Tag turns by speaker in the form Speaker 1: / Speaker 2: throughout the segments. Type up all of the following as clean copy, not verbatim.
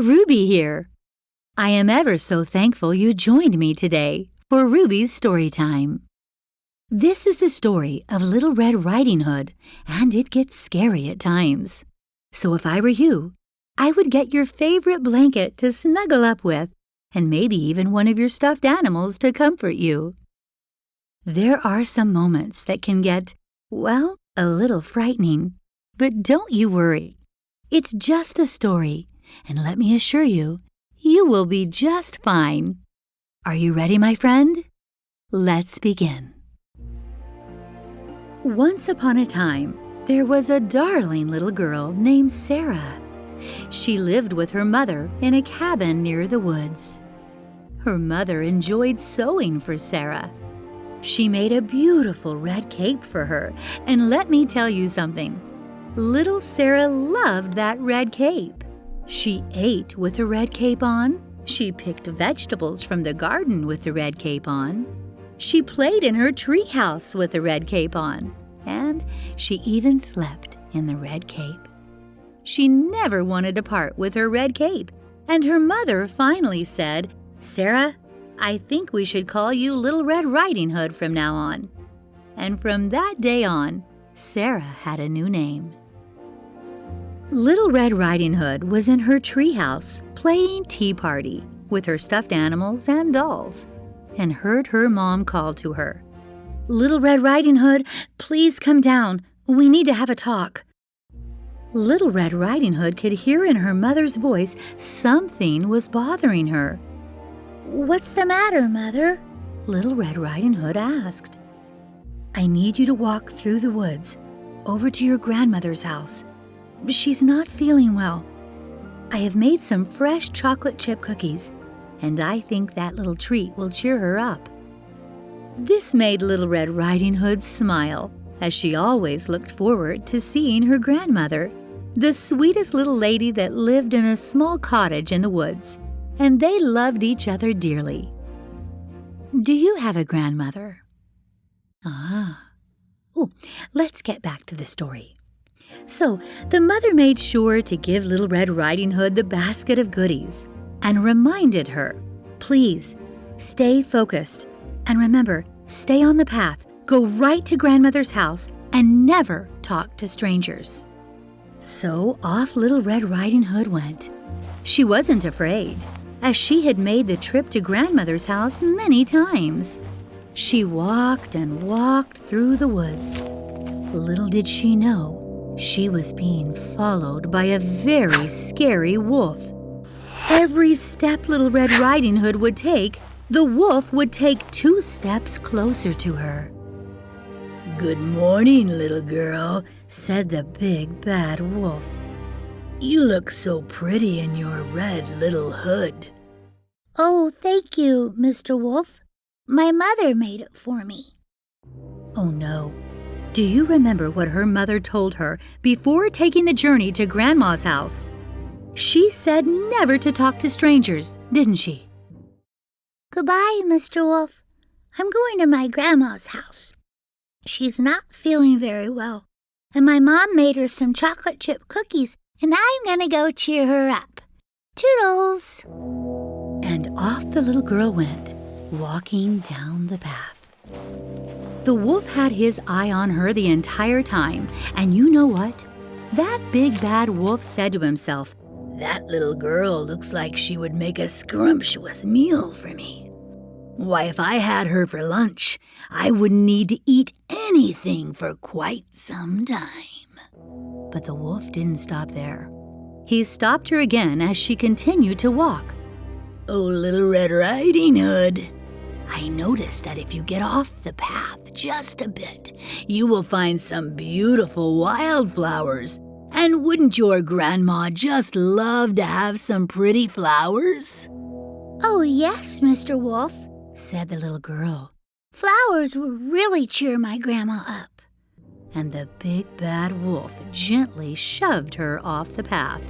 Speaker 1: Ruby here. I am ever so thankful you joined me today for Ruby's story time. This is the story of Little Red Riding Hood, and it gets scary at times. So if I were you, I would get your favorite blanket to snuggle up with, and maybe even one of your stuffed animals to comfort you. There are some moments that can get, well, a little frightening. But don't you worry. It's just a story, and let me assure you, you will be just fine. Are you ready, my friend? Let's begin. Once upon a time, there was a darling little girl named Sarah. She lived with her mother in a cabin near the woods. Her mother enjoyed sewing for Sarah. She made a beautiful red cape for her, and let me tell you something. Little Sarah loved that red cape. She ate with the red cape on. She picked vegetables from the garden with the red cape on. She played in her treehouse with the red cape on. And she even slept in the red cape. She never wanted to part with her red cape, and her mother finally said, "Sarah, I think we should call you Little Red Riding Hood from now on." And from that day on, Sarah had a new name. Little Red Riding Hood was in her treehouse playing tea party with her stuffed animals and dolls, and heard her mom call to her. "Little Red Riding Hood, please come down. We need to have a talk." Little Red Riding Hood could hear in her mother's voice something was bothering her. "What's the matter, Mother?" Little Red Riding Hood asked. "I need you to walk through the woods, over to your grandmother's house. She's not feeling well. I have made some fresh chocolate chip cookies, and I think that little treat will cheer her up." This made Little Red Riding Hood smile, as she always looked forward to seeing her grandmother, the sweetest little lady that lived in a small cottage in the woods, and they loved each other dearly. Do you have a grandmother? Let's get back to the story. So, the mother made sure to give Little Red Riding Hood the basket of goodies and reminded her, "Please, stay focused. And remember, stay on the path, go right to grandmother's house, and never talk to strangers." So off Little Red Riding Hood went. She wasn't afraid, as she had made the trip to grandmother's house many times. She walked and walked through the woods. Little did she know, she was being followed by a very scary wolf. Every step Little Red Riding Hood would take, the wolf would take 2 steps closer to her. "Good morning, little girl," said the big bad wolf. "You look so pretty in your red little hood."
Speaker 2: "Oh, thank you, Mr. Wolf. My mother made it for me."
Speaker 1: Oh no. Do you remember what her mother told her before taking the journey to Grandma's house? She said never to talk to strangers, didn't she?
Speaker 2: "Goodbye, Mr. Wolf. I'm going to my grandma's house. She's not feeling very well, and my mom made her some chocolate chip cookies, and I'm going to go cheer her up. Toodles!"
Speaker 1: And off the little girl went, walking down the path. The wolf had his eye on her the entire time, and you know what? That big bad wolf said to himself, "That little girl looks like she would make a scrumptious meal for me. Why, if I had her for lunch, I wouldn't need to eat anything for quite some time." But the wolf didn't stop there. He stopped her again as she continued to walk. "Oh, Little Red Riding Hood, I noticed that if you get off the path just a bit, you will find some beautiful wildflowers. And wouldn't your grandma just love to have some pretty flowers?"
Speaker 2: "Oh, yes, Mr. Wolf," said the little girl. "Flowers will really cheer my grandma up."
Speaker 1: And the big bad wolf gently shoved her off the path.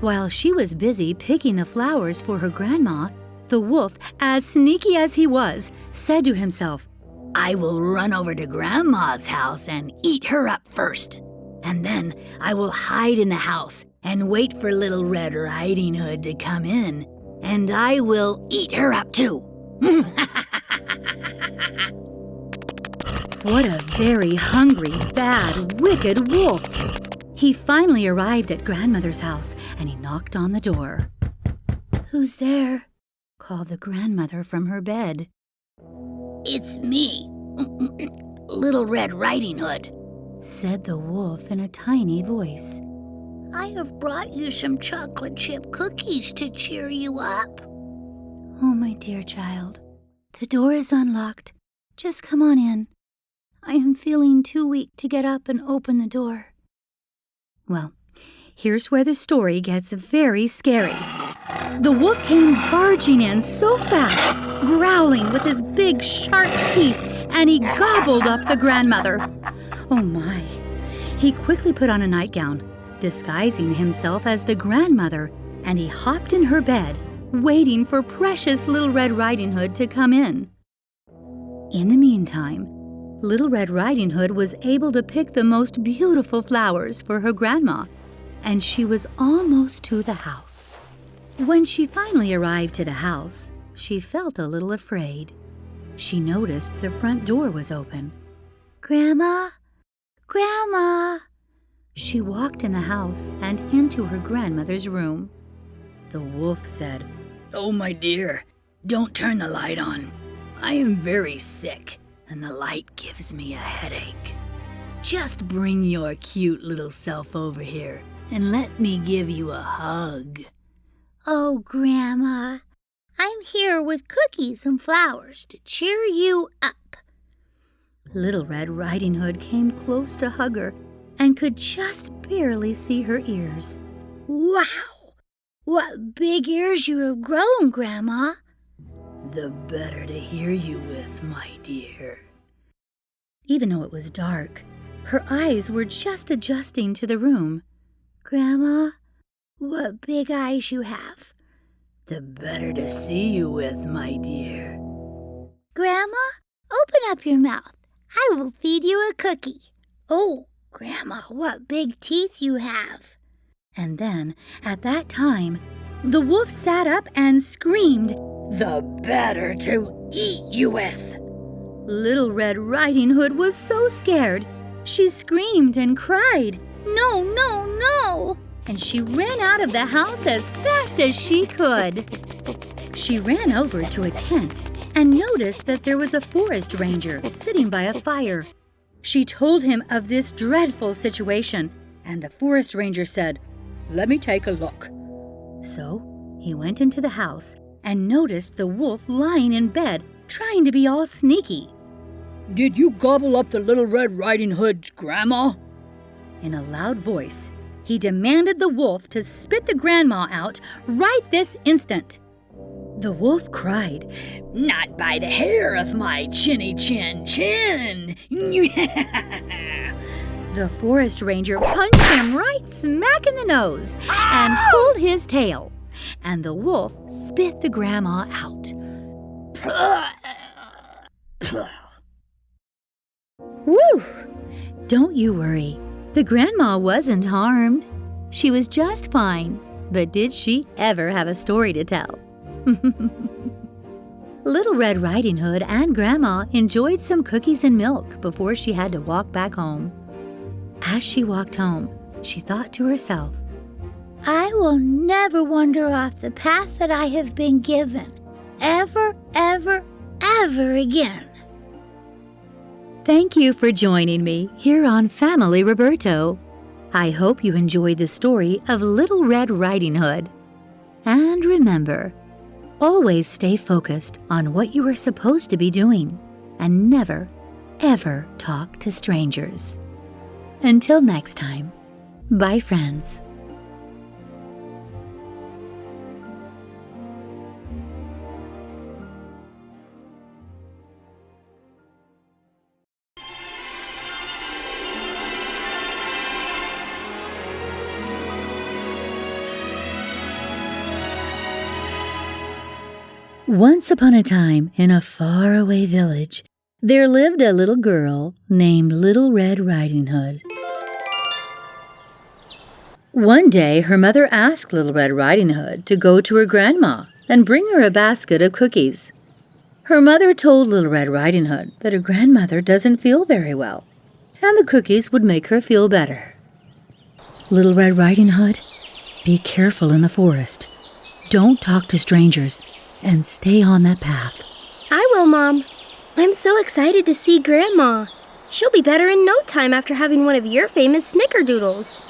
Speaker 1: While she was busy picking the flowers for her grandma, the wolf, as sneaky as he was, said to himself, "I will run over to Grandma's house and eat her up first. And then I will hide in the house and wait for Little Red Riding Hood to come in, and I will eat her up too. What a very hungry, bad, wicked wolf! He finally arrived at Grandmother's house, and he knocked on the door. "Who's there?" called the grandmother from her bed.
Speaker 2: "It's me, Little Red Riding Hood,"
Speaker 1: said the wolf in a tiny voice.
Speaker 2: "I have brought you some chocolate chip cookies to cheer you up."
Speaker 1: "Oh, my dear child, the door is unlocked. Just come on in. I am feeling too weak to get up and open the door." Well, here's where the story gets very scary. The wolf came barging in so fast, growling with his big sharp teeth, and he gobbled up the grandmother. Oh my! He quickly put on a nightgown, disguising himself as the grandmother, and he hopped in her bed, waiting for precious Little Red Riding Hood to come in. In the meantime, Little Red Riding Hood was able to pick the most beautiful flowers for her grandma, and she was almost to the house. When she finally arrived to the house, she felt a little afraid. She noticed the front door was open. "Grandma? Grandma!" She walked in the house and into her grandmother's room. The wolf said, "Oh, my dear, don't turn the light on. I am very sick, and the light gives me a headache. Just bring your cute little self over here and let me give you a hug."
Speaker 2: "Oh, Grandma, I'm here with cookies and flowers to cheer you up."
Speaker 1: Little Red Riding Hood came close to hug her and could just barely see her ears.
Speaker 2: "Wow! What big ears you have grown, Grandma."
Speaker 1: "The better to hear you with, my dear." Even though it was dark, her eyes were just adjusting to the room.
Speaker 2: "Grandma, what big eyes you have."
Speaker 1: "The better to see you with, my dear."
Speaker 2: "Grandma, open up your mouth. I will feed you a cookie." "Oh, Grandma, what big teeth you have."
Speaker 1: And then, at that time, the wolf sat up and screamed, "The better to eat you with." Little Red Riding Hood was so scared. She screamed and cried, "No, no, no!" And she ran out of the house as fast as she could. She ran over to a tent and noticed that there was a forest ranger sitting by a fire. She told him of this dreadful situation, and the forest ranger said, "Let me take a look." So he went into the house and noticed the wolf lying in bed, trying to be all sneaky. "Did you gobble up the Little Red Riding Hood's grandma?" In a loud voice, he demanded the wolf to spit the grandma out right this instant. The wolf cried, "Not by the hair of my chinny chin chin!" The forest ranger punched him right smack in the nose and pulled his tail, and the wolf spit the grandma out. Whew! Don't you worry. The grandma wasn't harmed. She was just fine. But did she ever have a story to tell? Little Red Riding Hood and Grandma enjoyed some cookies and milk before she had to walk back home. As she walked home, she thought to herself,
Speaker 2: "I will never wander off the path that I have been given, ever, ever, ever again."
Speaker 1: Thank you for joining me here on Family Roberto. I hope you enjoyed the story of Little Red Riding Hood. And remember, always stay focused on what you are supposed to be doing and never, ever talk to strangers. Until next time, bye friends. Once upon a time, in a faraway village, there lived a little girl named Little Red Riding Hood. One day, her mother asked Little Red Riding Hood to go to her grandma and bring her a basket of cookies. Her mother told Little Red Riding Hood that her grandmother doesn't feel very well, and the cookies would make her feel better. Little Red Riding Hood, be careful in the forest. Don't talk to strangers, and stay on that path.
Speaker 3: I will, Mom. I'm so excited to see Grandma. She'll be better in no time after having one of your famous snickerdoodles.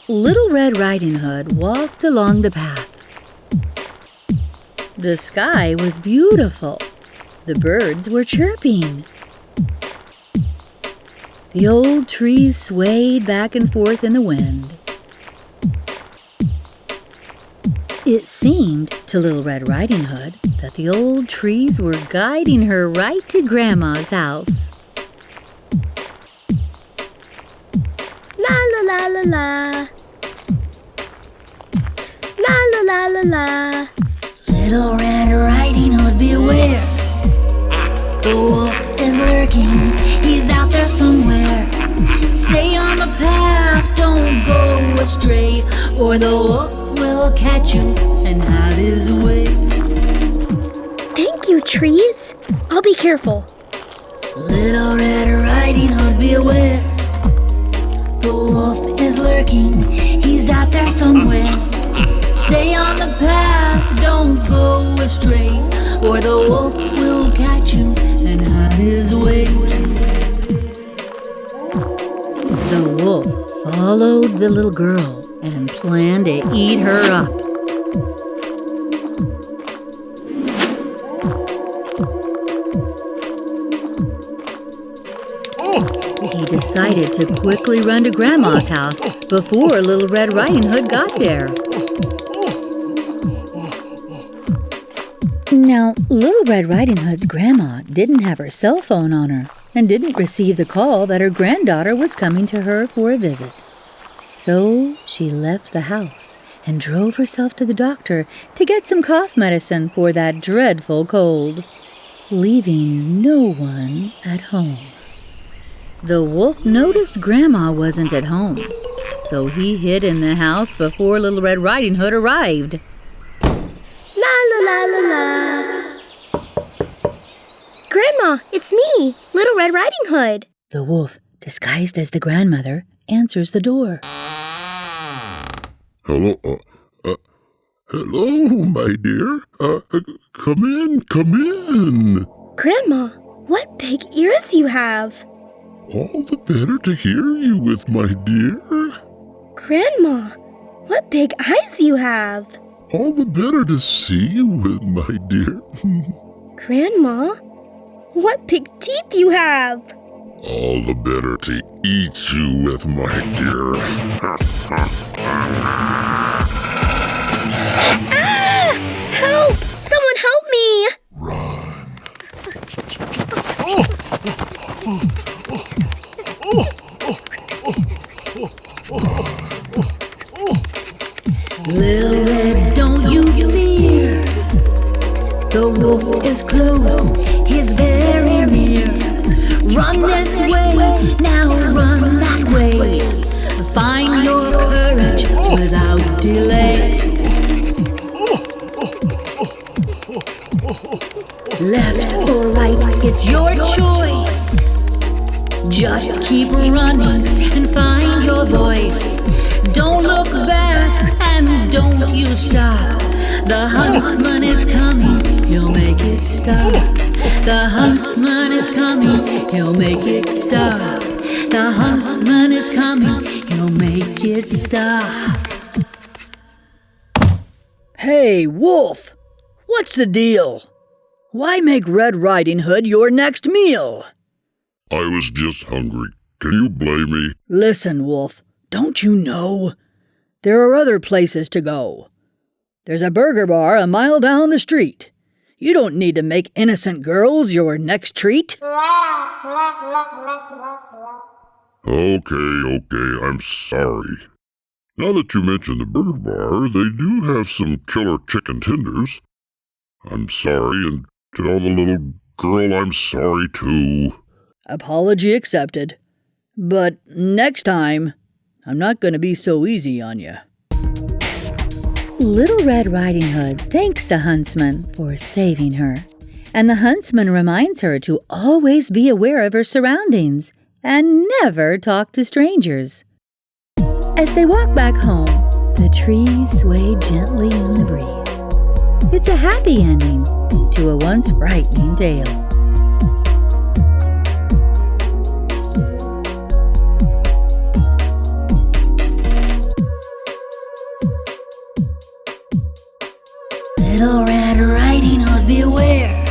Speaker 1: Little Red Riding Hood walked along the path. The sky was beautiful. The birds were chirping. The old trees swayed back and forth in the wind. It seemed to Little Red Riding Hood that the old trees were guiding her right to Grandma's house.
Speaker 3: La la la la la. La la la la la.
Speaker 2: Little Red Riding Hood, beware. The wolf is lurking, he's out there somewhere. Stay on the path, don't go astray, or the wolf will catch you and have his way.
Speaker 3: Thank you, trees. I'll be careful.
Speaker 2: Little Red Riding Hood, beware. The wolf is lurking, he's out there somewhere. Stay on the path, don't go astray, or the wolf will catch you and have his way.
Speaker 1: The wolf followed the little girl and planned to eat her up. He decided to quickly run to Grandma's house before Little Red Riding Hood got there. Now, Little Red Riding Hood's grandma didn't have her cell phone on her and didn't receive the call that her granddaughter was coming to her for a visit. So she left the house and drove herself to the doctor to get some cough medicine for that dreadful cold, leaving no one at home. The wolf noticed Grandma wasn't at home, so he hid in the house before Little Red Riding Hood arrived.
Speaker 3: La la la la la. Grandma, it's me, Little Red Riding Hood.
Speaker 1: The wolf, disguised as the grandmother, answers the door.
Speaker 4: Hello, hello, my dear. Come in.
Speaker 3: Grandma, what big ears you have.
Speaker 4: All the better to hear you with, my dear.
Speaker 3: Grandma, what big eyes you have.
Speaker 4: All the better to see you with, my dear.
Speaker 3: Grandma, what big teeth you have.
Speaker 4: All the better to eat you with, my dear.
Speaker 3: Ah! Help! Someone help me!
Speaker 2: Little Red, don't you fear. The wolf is close, he's very near. Run this way, now run that way. Find your courage without delay. Left or right, it's your choice. Just keep running and find your voice. Don't look back and don't you stop. The huntsman is coming, he'll make it stop. The huntsman is coming, he'll make it stop. The huntsman is coming, he'll make it stop.
Speaker 5: Hey, Wolf! What's the deal? Why make Red Riding Hood your next meal?
Speaker 4: I was just hungry. Can you blame me?
Speaker 5: Listen, Wolf, don't you know? There are other places to go. There's a burger bar a mile down the street. You don't need to make innocent girls your next treat.
Speaker 4: Okay, I'm sorry. Now that you mention the burger bar, they do have some killer chicken tenders. I'm sorry, and tell the little girl I'm sorry too.
Speaker 5: Apology accepted. But next time, I'm not going to be so easy on you.
Speaker 1: Little Red Riding Hood thanks the huntsman for saving her, and the huntsman reminds her to always be aware of her surroundings and never talk to strangers. As they walk back home, the trees sway gently in the breeze. It's a happy ending to a once frightening tale.
Speaker 2: Little Red Riding Hood, beware.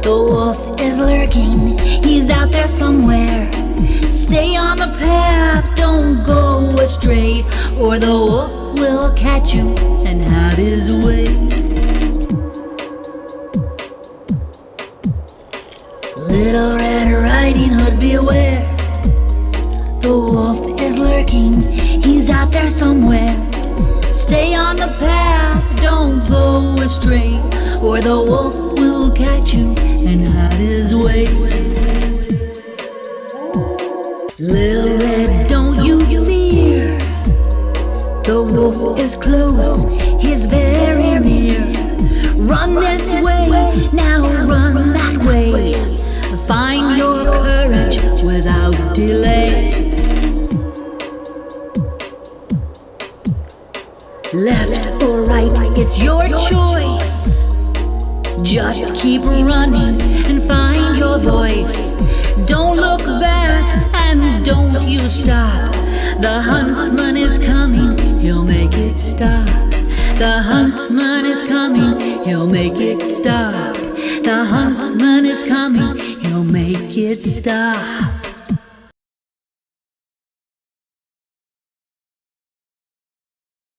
Speaker 2: The wolf is lurking, he's out there somewhere. Stay on the path, don't go astray, or the wolf will catch you and have his way. Little Red Riding Hood, beware. The wolf is lurking, he's out there somewhere. Stay on the path, don't go astray, or the wolf will catch you and have his way. Little Red, don't you fear. The wolf is close, he's very near. Run this way, now run that way. Find your courage without delay. Left or right, it's your choice. Just keep running and find your voice. Don't look back and don't you stop. The huntsman is coming, he'll make it stop. The huntsman is coming, he'll make it stop. The huntsman is coming, he'll make it stop.